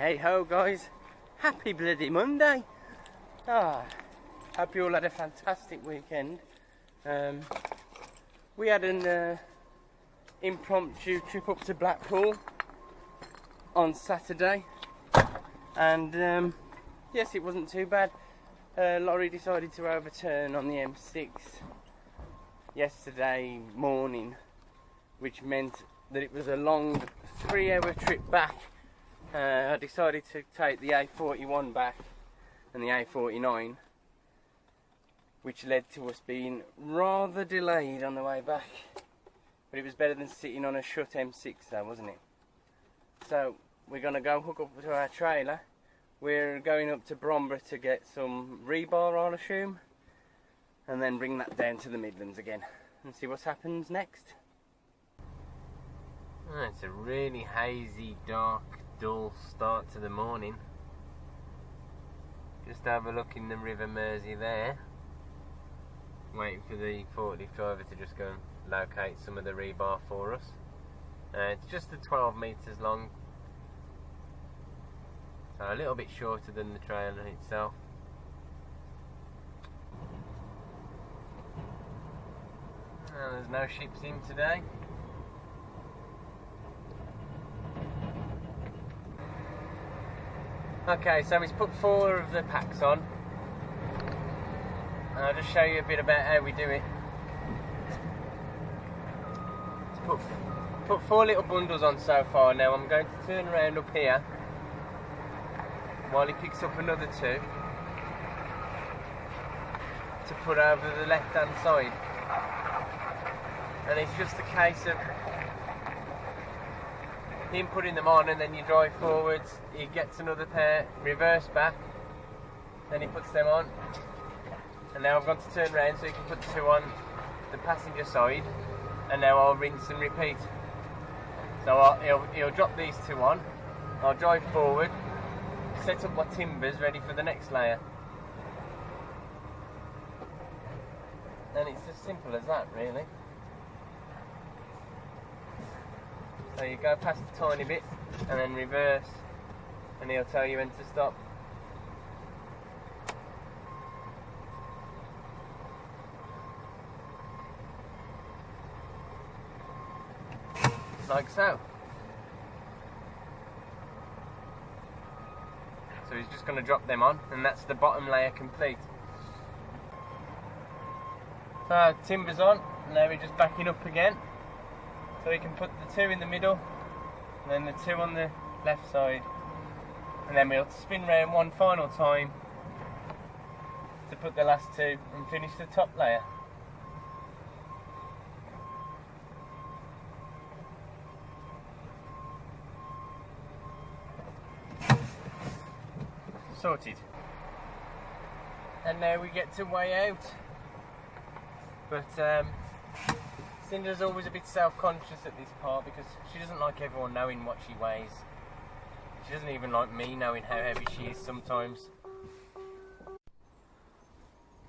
Hey ho guys, happy bloody Monday. Hope you all had a fantastic weekend. We had an impromptu trip up to Blackpool on Saturday, and yes, it wasn't too bad. Lorry decided to overturn on the M6 yesterday morning, which meant that it was a long 3-hour trip back. I decided to take the A41 back and the A49, which led to us being rather delayed on the way back. But it was better than sitting on a shut M6 though, wasn't it? So we're going to go hook up to our trailer. We're going up to Bromborough to get some rebar, I'll assume, and then bring that down to the Midlands again and see what happens next. Oh, it's a really hazy, dark, dull start to the morning. Just overlooking the River Mersey there, waiting for the forklift driver to just go and locate some of the rebar for us. It's just 12 metres long, so a little bit shorter than the trailer itself. And there's no ships in today. Okay, so he's put 4 of the packs on, and I'll just show you a bit about how we do it. Put 4 little bundles on so far. Now I'm going to turn around up here while he picks up another 2 to put over the left hand side, and it's just a case of him putting them on, and then you drive forwards, he gets another pair, reverse back, then he puts them on, and now I've got to turn around so he can put 2 on the passenger side, and now I'll rinse and repeat. So he'll drop these 2 on, I'll drive forward, set up my timbers ready for the next layer, and it's as simple as that, really. So you go past a tiny bit and then reverse, and he'll tell you when to stop. Like so. So he's just going to drop them on, and that's the bottom layer complete. So timbers on, now we're just backing up again. So we can put the 2 in the middle, and then the 2 on the left side, and then we'll spin round one final time to put the last 2 and finish the top layer. Sorted. And now we get to weigh out. But Cinder's always a bit self-conscious at this part because she doesn't like everyone knowing what she weighs. She doesn't even like me knowing how heavy she is sometimes.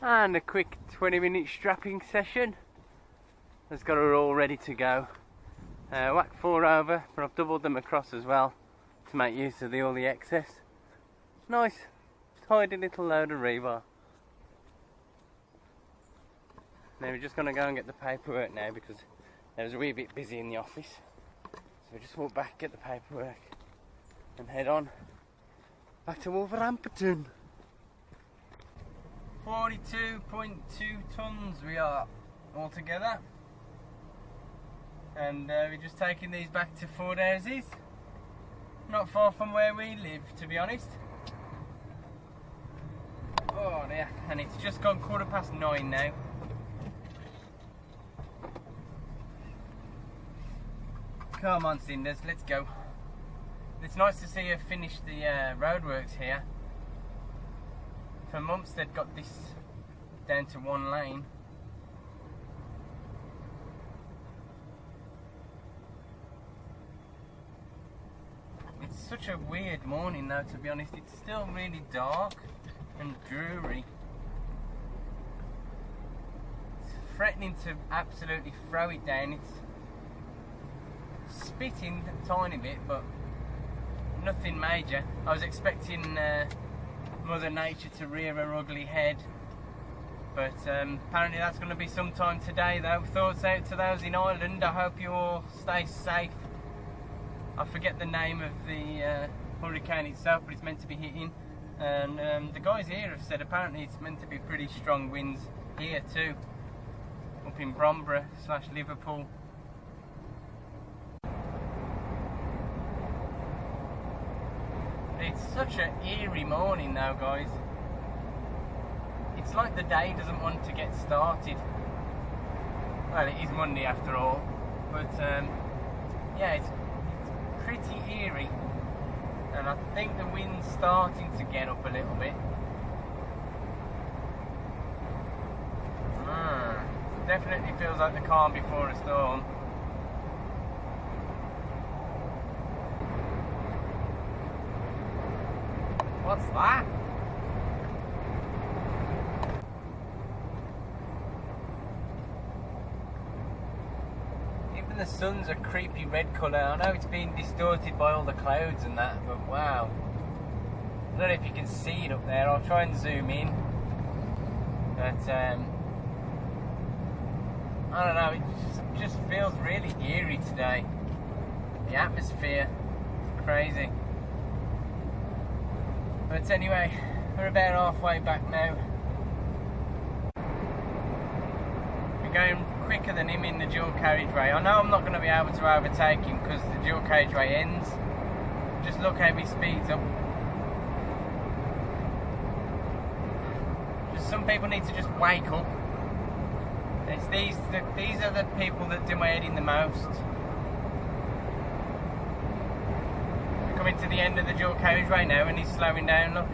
And a quick 20-minute strapping session has got her all ready to go. Whack 4 over, but I've doubled them across as well to make use of all the excess. Nice, tidy little load of rebar. Now we're just going to go and get the paperwork now because it was a wee bit busy in the office. So we just walk back, get the paperwork and head on back to Wolverhampton. 42.2 tonnes we are altogether. And we're just taking these back to Ford Houses. Not far from where we live, to be honest. Oh dear, and it's just gone 9:15 now. Come on, Cinders, let's go. It's nice to see her finish the roadworks here. For months they'd got this down to 1 lane. It's such a weird morning though, to be honest. It's still really dark and dreary. It's threatening to absolutely throw it down. It's spitting a tiny bit, but nothing major. I was expecting Mother Nature to rear her ugly head, but apparently that's going to be sometime today though. Thoughts out to those in Ireland. I hope you all stay safe. I forget the name of the hurricane itself, but it's meant to be hitting, and the guys here have said apparently it's meant to be pretty strong winds here too, up in Bromborough / Liverpool. It's such an eerie morning now, guys. It's like the day doesn't want to get started. Well, it is Monday after all, but yeah, it's pretty eerie, and I think the wind's starting to get up a little bit. Definitely feels like the calm before a storm. What's that? Even the sun's a creepy red colour. I know it's being distorted by all the clouds and that, but wow. I don't know if you can see it up there. I'll try and zoom in. But I don't know, it just feels really eerie today. The atmosphere is crazy. But anyway, we're about halfway back now. We're going quicker than him in the dual carriageway. I know I'm not going to be able to overtake him because the dual carriageway ends. Just look how he speeds up. Just some people need to just wake up. It's these are the people that do my head in the most. We're coming to the end of the dual carriageway now and he's slowing down, look.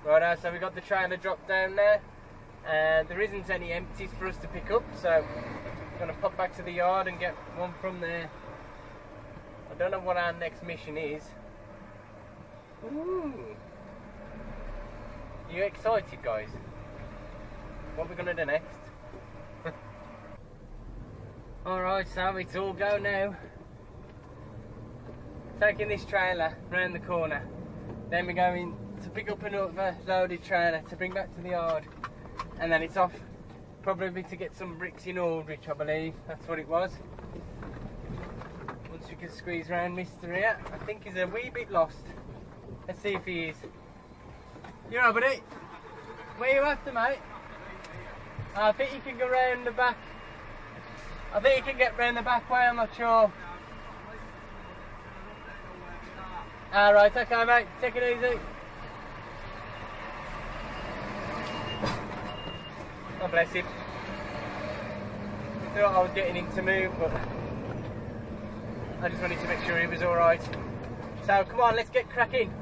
Right, so we got the trailer dropped down there, and there isn't any empties for us to pick up, so I'm going to pop back to the yard and get one from there. I don't know what our next mission is. Ooh. You excited, guys? What we're going to do next? Alright, so it's all go now. Taking this trailer round the corner, then we're going to pick up another loaded trailer to bring back to the yard, and then it's off probably to get some bricks in Aldrich, I believe that's what it was. Once we can squeeze around Mr. here, I think he's a wee bit lost. Let's see if he is. You alright, buddy? Where you after, mate? I think you can go round the back. I think you can get round the back way, I'm not sure. Alright, okay mate, take it easy. Oh bless him. I thought I was getting him to move, but I just wanted to make sure he was alright. So come on, let's get cracking.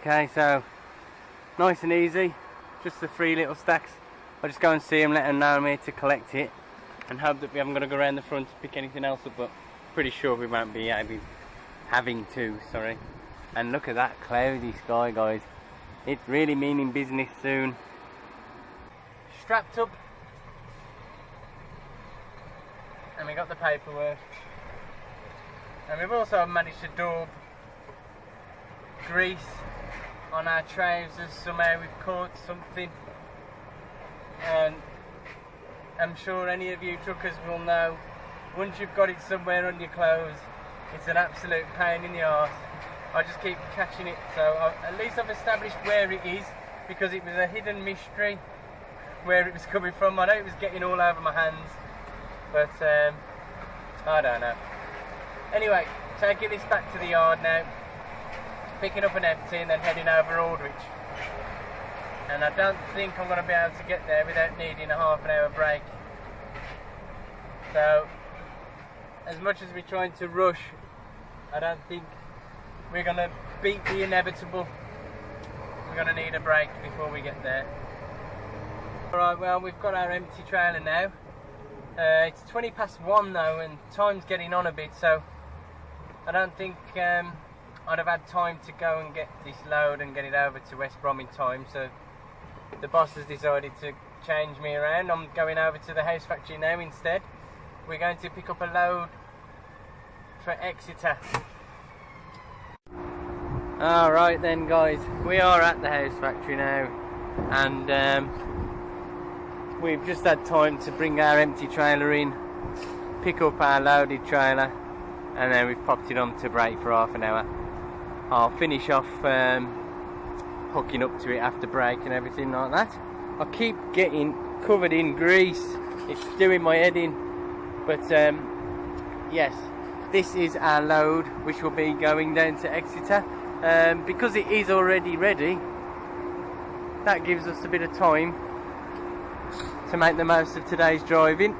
Okay, so nice and easy, just the 3 little stacks. I'll just go and see them, let them know I'm here to collect it, and hope that we haven't got to go around the front to pick anything else up, but pretty sure we won't be having to, sorry. And look at that cloudy sky, guys. It's really meaning business soon. Strapped up, and we got the paperwork, and we've also managed to daub grease on our trousers. Somehow we've caught something, and I'm sure any of you truckers will know, once you've got it somewhere on your clothes, it's an absolute pain in the arse. I just keep catching it, so at least I've established where it is, because it was a hidden mystery where it was coming from. I know it was getting all over my hands, but I don't know. Anyway, taking this back to the yard now, picking up an empty and then heading over Aldwych. And I don't think I'm going to be able to get there without needing a half an hour break. So, as much as we're trying to rush, I don't think we're going to beat the inevitable. We're going to need a break before we get there. Alright, well, we've got our empty trailer now. It's 20 past 1 though, and time's getting on a bit, so I don't think I'd have had time to go and get this load and get it over to West Brom in time, so the boss has decided to change me around. I'm going over to the house factory now instead. We're going to pick up a load for Exeter. Alright then guys, we are at the house factory now, and we've just had time to bring our empty trailer in, pick up our loaded trailer, and then we've popped it on to break for half an hour. I'll finish off hooking up to it after break and everything like that. I keep getting covered in grease, it's doing my head in, but yes, this is our load which will be going down to Exeter. Because it is already ready, that gives us a bit of time to make the most of today's driving,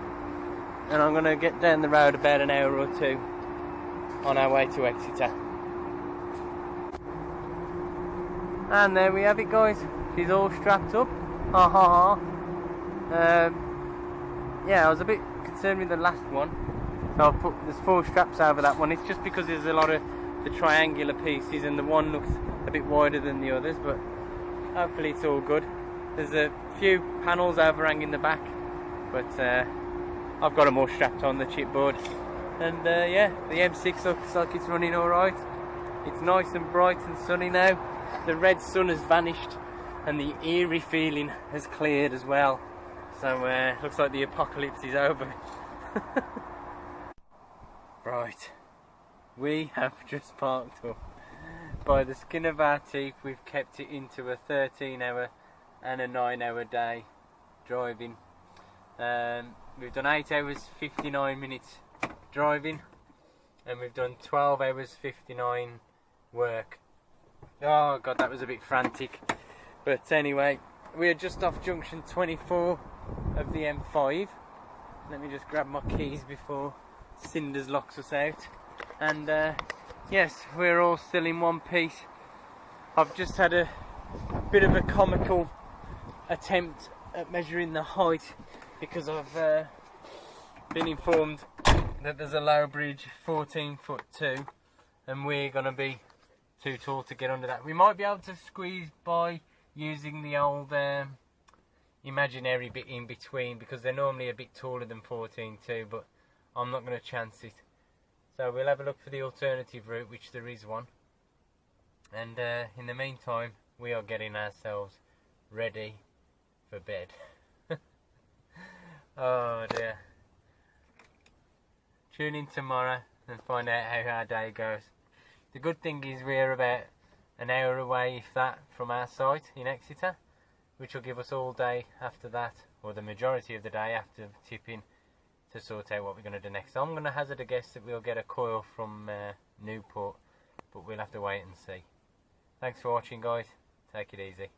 and I'm going to get down the road about an hour or two on our way to Exeter. And there we have it guys, she's all strapped up, ha ha ha. Yeah, I was a bit concerned with the last one, so I've put, there's 4 straps over that one. It's just because there's a lot of the triangular pieces and the one looks a bit wider than the others, but hopefully it's all good. There's a few panels overhanging the back, but I've got them all strapped on the chipboard, and yeah, the M6 looks like it's running alright. It's nice and bright and sunny now. The red sun has vanished and the eerie feeling has cleared as well, so looks like the apocalypse is over. Right, we have just parked up. By the skin of our teeth, we've kept it into a 13-hour and a 9-hour day driving. We've done 8 hours 59 minutes driving, and we've done 12 hours 59 work. Oh god, that was a bit frantic, but anyway, we're just off junction 24 of the M5. Let me just grab my keys before Cinders locks us out. And yes, we're all still in one piece. I've just had a bit of a comical attempt at measuring the height, because I've been informed that there's a low bridge 14'2", and we're going to be too tall to get under that. We might be able to squeeze by using the old imaginary bit in between, because they're normally a bit taller than 14'2", but I'm not going to chance it. So we'll have a look for the alternative route, which there is one. And in the meantime, we are getting ourselves ready for bed. Oh dear. Tune in tomorrow and find out how our day goes. The good thing is we're about an hour away, if that, from our site in Exeter, which will give us all day after that, or the majority of the day after tipping, to sort out what we're going to do next. So I'm going to hazard a guess that we'll get a coil from Newport, but we'll have to wait and see. Thanks for watching guys, take it easy.